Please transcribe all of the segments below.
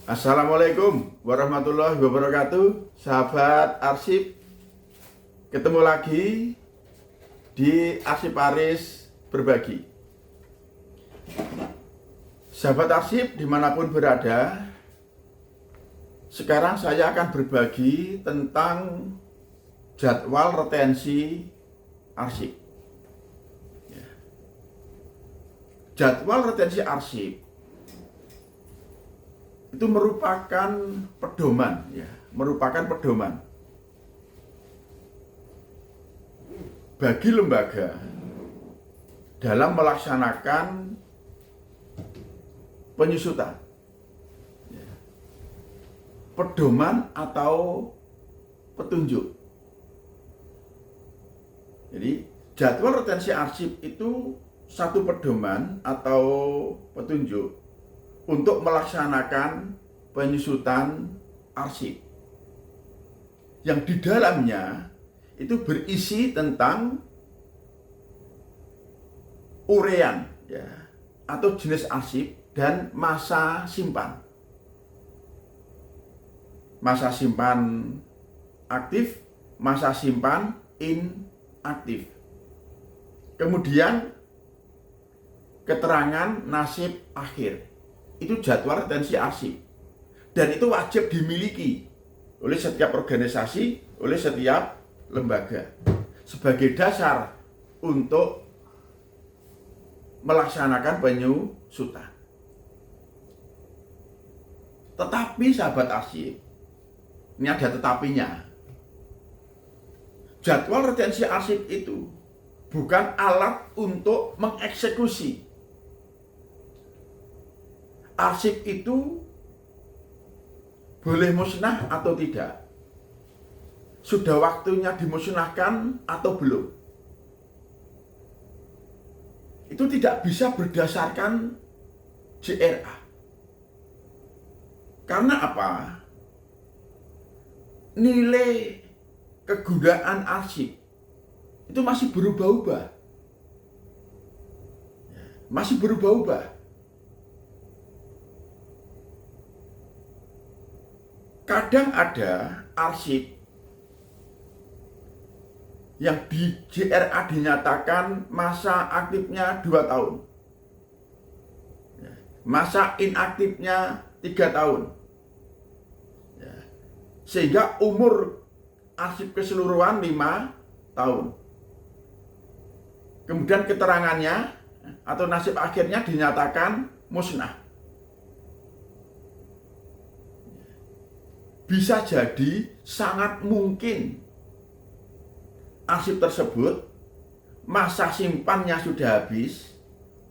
Assalamualaikum warahmatullahi wabarakatuh. Sahabat arsip, ketemu lagi di Arsiparis Berbagi. Sahabat arsip dimanapun berada, sekarang saya akan berbagi tentang jadwal retensi arsip. Jadwal retensi arsip itu merupakan pedoman, bagi lembaga dalam melaksanakan penyusutan. Pedoman atau petunjuk. Jadi jadwal retensi arsip itu satu pedoman atau petunjuk untuk melaksanakan penyusutan arsip yang di dalamnya itu berisi tentang urean atau jenis arsip dan masa simpan. Masa simpan aktif, masa simpan inaktif. Kemudian keterangan nasib akhir. Itu jadwal retensi arsip. Dan itu wajib dimiliki oleh setiap organisasi, oleh setiap lembaga sebagai dasar untuk melaksanakan penyusutan. Tetapi sahabat arsip, ini ada tetapinya. Jadwal retensi arsip itu bukan alat untuk mengeksekusi. Arsip itu boleh musnah atau tidak? Sudah waktunya dimusnahkan atau belum? Itu tidak bisa berdasarkan JRA. Karena apa? Nilai kegunaan arsip itu masih berubah-ubah. Masih berubah-ubah. Kadang ada arsip yang di JRA dinyatakan masa aktifnya 2 tahun. Masa inaktifnya 3 tahun. Sehingga umur arsip keseluruhan 5 tahun. Kemudian keterangannya atau nasib akhirnya dinyatakan musnah. Bisa jadi sangat mungkin arsip tersebut masa simpannya sudah habis,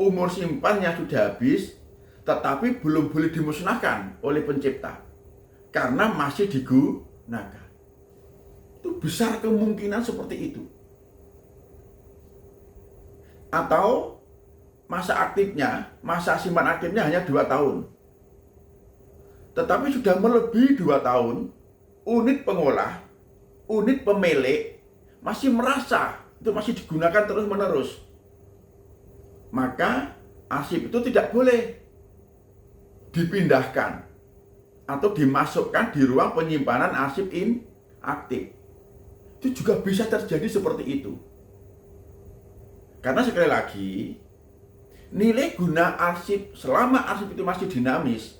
umur simpannya sudah habis, tetapi belum boleh dimusnahkan oleh pencipta karena masih digunakan. Itu besar kemungkinan seperti itu. Atau masa aktifnya, masa simpan aktifnya hanya 2 tahun. Tetapi sudah melebihi 2 tahun, unit pengolah, unit pemilik masih merasa itu masih digunakan terus-menerus. Maka arsip itu tidak boleh dipindahkan atau dimasukkan di ruang penyimpanan arsip inaktif. Itu juga bisa terjadi seperti itu. Karena sekali lagi, nilai guna arsip selama arsip itu masih dinamis,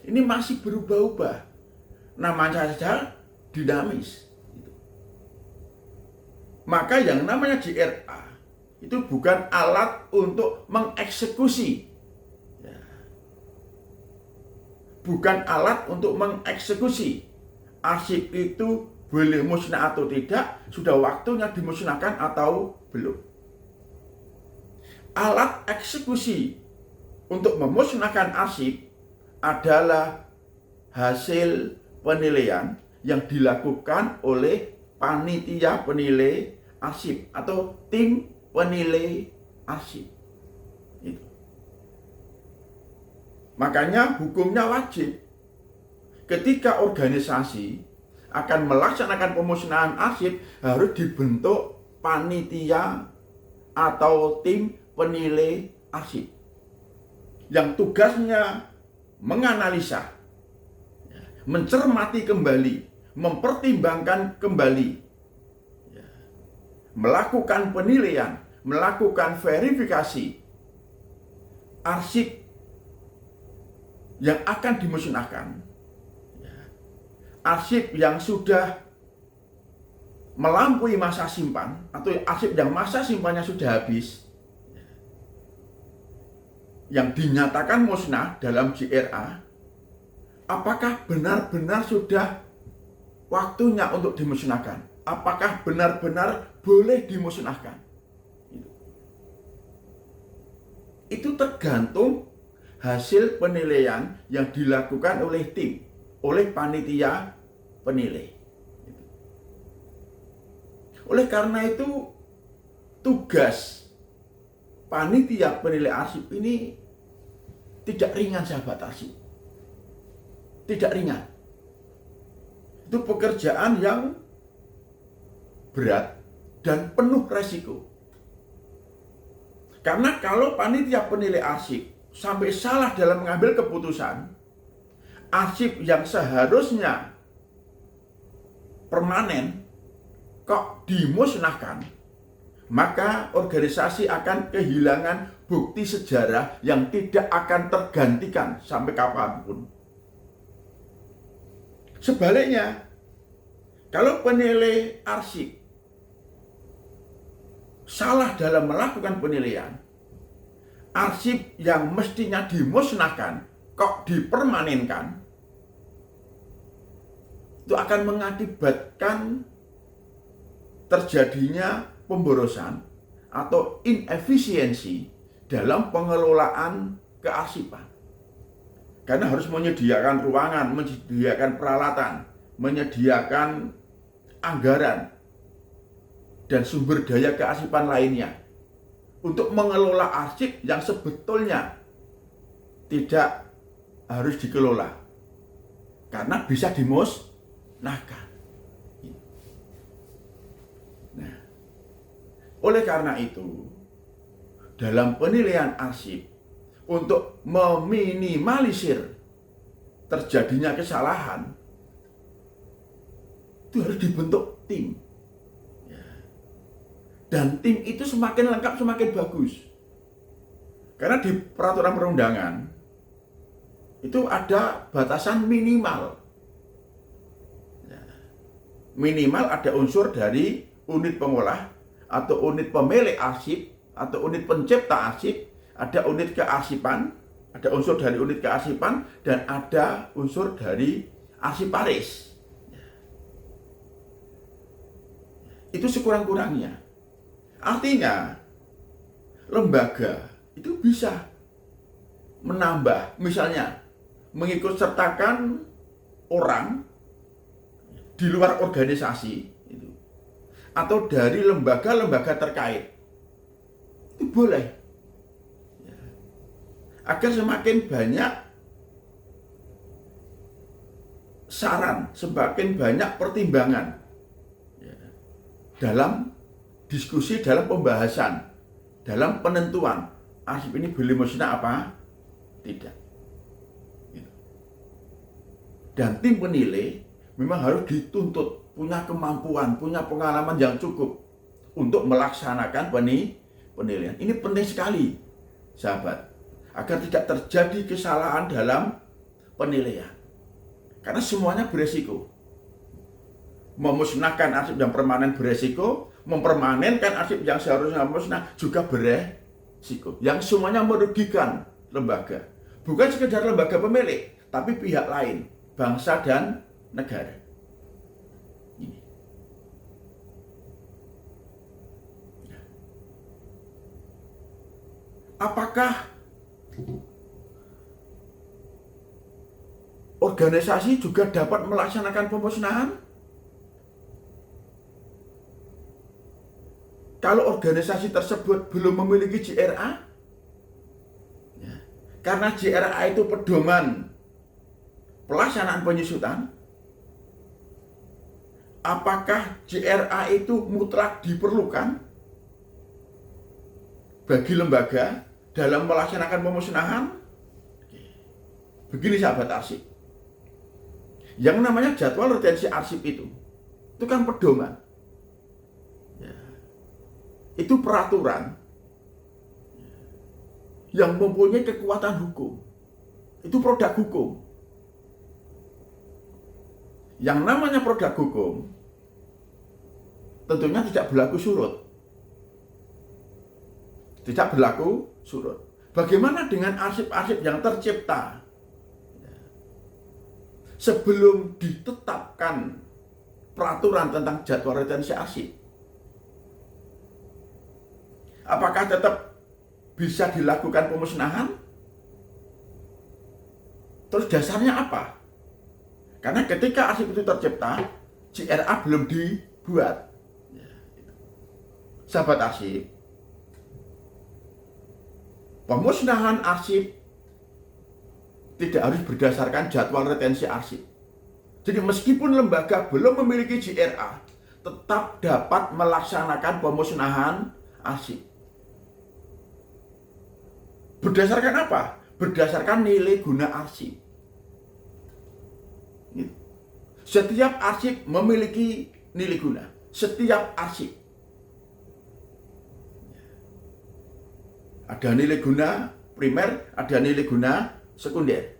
ini masih berubah-ubah. Namanya saja dinamis. Maka yang namanya JRA itu bukan alat untuk mengeksekusi. Bukan alat untuk mengeksekusi. Arsip itu boleh musnah atau tidak, sudah waktunya dimusnahkan atau belum. Alat eksekusi untuk memusnahkan arsip adalah hasil penilaian yang dilakukan oleh panitia penilai arsip atau tim penilai arsip. Itu. Makanya hukumnya wajib. Ketika organisasi akan melaksanakan pemusnahan arsip, harus dibentuk panitia atau tim penilai arsip yang tugasnya menganalisa mencermati kembali, mempertimbangkan kembali, melakukan penilaian, melakukan verifikasi arsip yang akan dimusnahkan, arsip yang sudah melampaui masa simpan atau arsip yang masa simpannya sudah habis, yang dinyatakan musnah dalam JRA, apakah benar-benar sudah waktunya untuk dimusnahkan? Apakah benar-benar boleh dimusnahkan? Itu tergantung hasil penilaian yang dilakukan oleh tim, oleh panitia penilai. Oleh karena itu, tugas panitia penilai arsip ini tidak ringan, sahabat arsip. Tidak ringan. Itu pekerjaan yang berat dan penuh resiko. Karena kalau panitia penilai arsip sampai salah dalam mengambil keputusan, arsip yang seharusnya permanen kok dimusnahkan, maka organisasi akan kehilangan bukti sejarah yang tidak akan tergantikan sampai kapanpun. Sebaliknya, kalau penilai arsip salah dalam melakukan penilaian, arsip yang mestinya dimusnahkan kok dipermanenkan, itu akan mengakibatkan terjadinya pemborosan atau inefisiensi dalam pengelolaan kearsipan. Karena harus menyediakan ruangan, menyediakan peralatan, menyediakan anggaran dan sumber daya kearsipan lainnya untuk mengelola arsip yang sebetulnya tidak harus dikelola karena bisa dimusnahkan. Nah, oleh karena itu, dalam penilaian arsip untuk meminimalisir terjadinya kesalahan, itu harus dibentuk tim. Dan tim itu semakin lengkap, semakin bagus. Karena di peraturan perundangan itu ada batasan minimal. Minimal ada unsur dari unit pengolah atau unit pemilik arsip atau unit pencipta arsip, ada unit kearsipan, ada unsur dari unit kearsipan, dan ada unsur dari arsiparis. Itu sekurang-kurangnya. Artinya, lembaga itu bisa menambah, misalnya mengikut sertakan orang di luar organisasi itu, atau dari lembaga-lembaga terkait, itu boleh, agar semakin banyak saran, semakin banyak pertimbangan dalam diskusi, dalam pembahasan, dalam penentuan arsip ini boleh musnah apa tidak. Dan tim penilai memang harus dituntut punya kemampuan, punya pengalaman yang cukup untuk melaksanakan penilaian. Ini penting sekali, sahabat, agar tidak terjadi kesalahan dalam penilaian. Karena semuanya beresiko. Memusnahkan arsip yang permanen beresiko, mempermanenkan arsip yang seharusnya musnah juga beresiko. Yang semuanya merugikan lembaga. Bukan sekedar lembaga pemilik, tapi pihak lain, bangsa dan negara. Ini. Apakah organisasi juga dapat melaksanakan pemusnahan? Kalau organisasi tersebut belum memiliki JRA, karena JRA itu pedoman pelaksanaan penyusutan, apakah JRA itu mutlak diperlukan bagi lembaga dalam melaksanakan pemusnahan? Begini, sahabat arsip, Yang namanya jadwal retensi arsip itu kan pedoman. Ya. Itu peraturan yang mempunyai kekuatan hukum. Itu produk hukum. Yang namanya produk hukum tentunya tidak berlaku surut. Tidak berlaku surut. Bagaimana dengan arsip-arsip yang tercipta sebelum ditetapkan peraturan tentang jadwal retensi arsip? Apakah tetap bisa dilakukan pemusnahan? Terus dasarnya apa? Karena ketika arsip itu tercipta, JRA belum dibuat. Sahabat arsip, pemusnahan arsip tidak harus berdasarkan jadwal retensi arsip. Jadi meskipun lembaga belum memiliki JRA, tetap dapat melaksanakan pemusnahan arsip. Berdasarkan apa? Berdasarkan nilai guna arsip. Setiap arsip memiliki nilai guna. Setiap arsip. Ada nilai guna primer, ada nilai guna sekunder.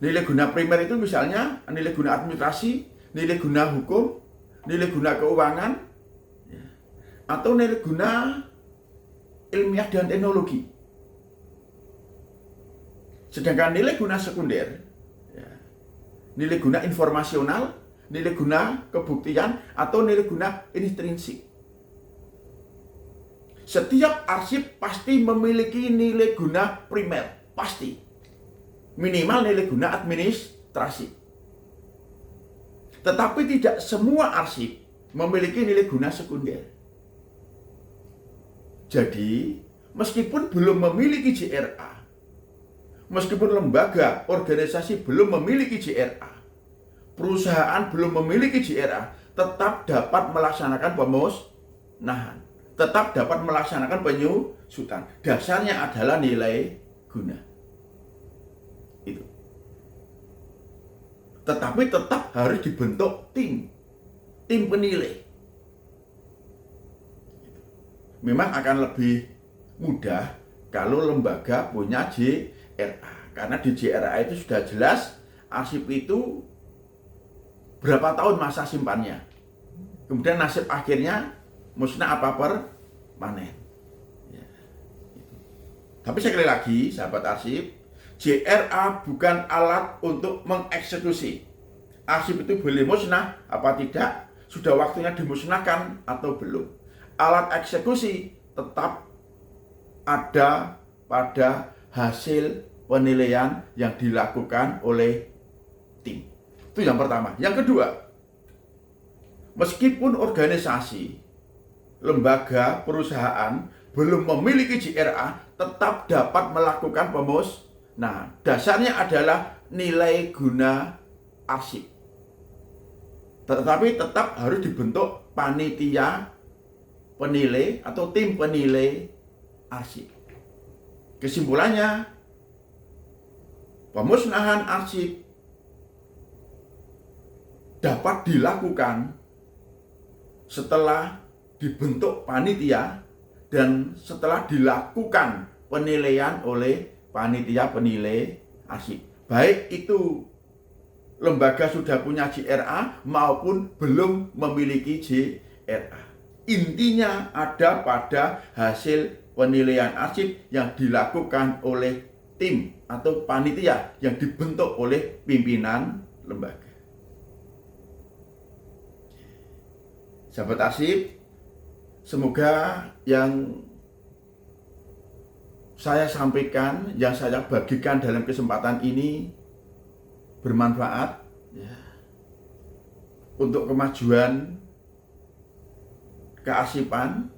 Nilai guna primer itu misalnya nilai guna administrasi, nilai guna hukum, nilai guna keuangan, atau nilai guna ilmiah dan teknologi. Sedangkan nilai guna sekunder, nilai guna informasional, nilai guna kebuktian, atau nilai guna intrinsik. Setiap arsip pasti memiliki nilai guna primer, pasti. Minimal nilai guna administrasi. Tetapi tidak semua arsip memiliki nilai guna sekunder. Jadi, meskipun belum memiliki JRA, meskipun lembaga, organisasi belum memiliki JRA, perusahaan belum memiliki JRA, tetap dapat melaksanakan pemusnahan, tetap dapat melaksanakan penyusutan. Dasarnya adalah nilai guna. Itu. Tetapi tetap harus dibentuk tim penilai. Memang akan lebih mudah kalau lembaga punya JRA, karena di JRA itu sudah jelas arsip itu berapa tahun masa simpannya, kemudian nasib akhirnya musnah apa permanen. Ya. Tapi sekali lagi sahabat arsip, JRA bukan alat untuk mengeksekusi. Arsip itu boleh musnah apa tidak, sudah waktunya dimusnahkan atau belum. Alat eksekusi tetap ada pada hasil penilaian yang dilakukan oleh tim. Itu yang pertama. Yang kedua, meskipun organisasi, lembaga, perusahaan belum memiliki JRA, tetap dapat melakukan pemusnahan. Dasarnya adalah nilai guna arsip. Tetapi tetap harus dibentuk panitia penilai atau tim penilai arsip. Kesimpulannya, pemusnahan arsip dapat dilakukan setelah dibentuk panitia dan setelah dilakukan penilaian oleh panitia penilai arsip. Baik itu lembaga sudah punya JRA maupun belum memiliki JRA. Intinya ada pada hasil penilaian arsip yang dilakukan oleh tim atau panitia yang dibentuk oleh pimpinan lembaga. Sahabat arsip, semoga yang saya sampaikan, yang saya bagikan dalam kesempatan ini bermanfaat ya, untuk kemajuan kearsipan,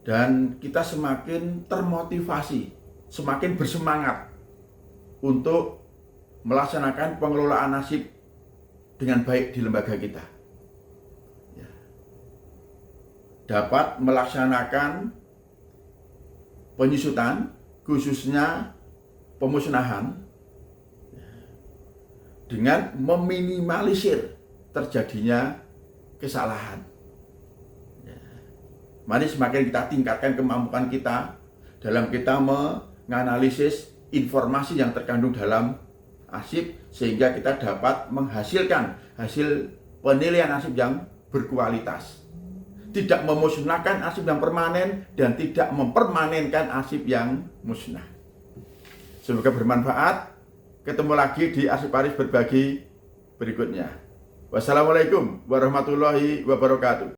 dan kita semakin termotivasi, semakin bersemangat untuk melaksanakan pengelolaan arsip dengan baik di lembaga kita. Ya. Dapat melaksanakan penyusutan, khususnya pemusnahan, dengan meminimalisir terjadinya kesalahan. Mari semakin kita tingkatkan kemampuan kita dalam kita menganalisis informasi yang terkandung dalam arsip, sehingga kita dapat menghasilkan hasil penilaian arsip yang berkualitas. Tidak memusnahkan arsip yang permanen dan tidak mempermanenkan arsip yang musnah. Semoga bermanfaat. Ketemu lagi di Arsip Waris Berbagi berikutnya. Wassalamualaikum warahmatullahi wabarakatuh.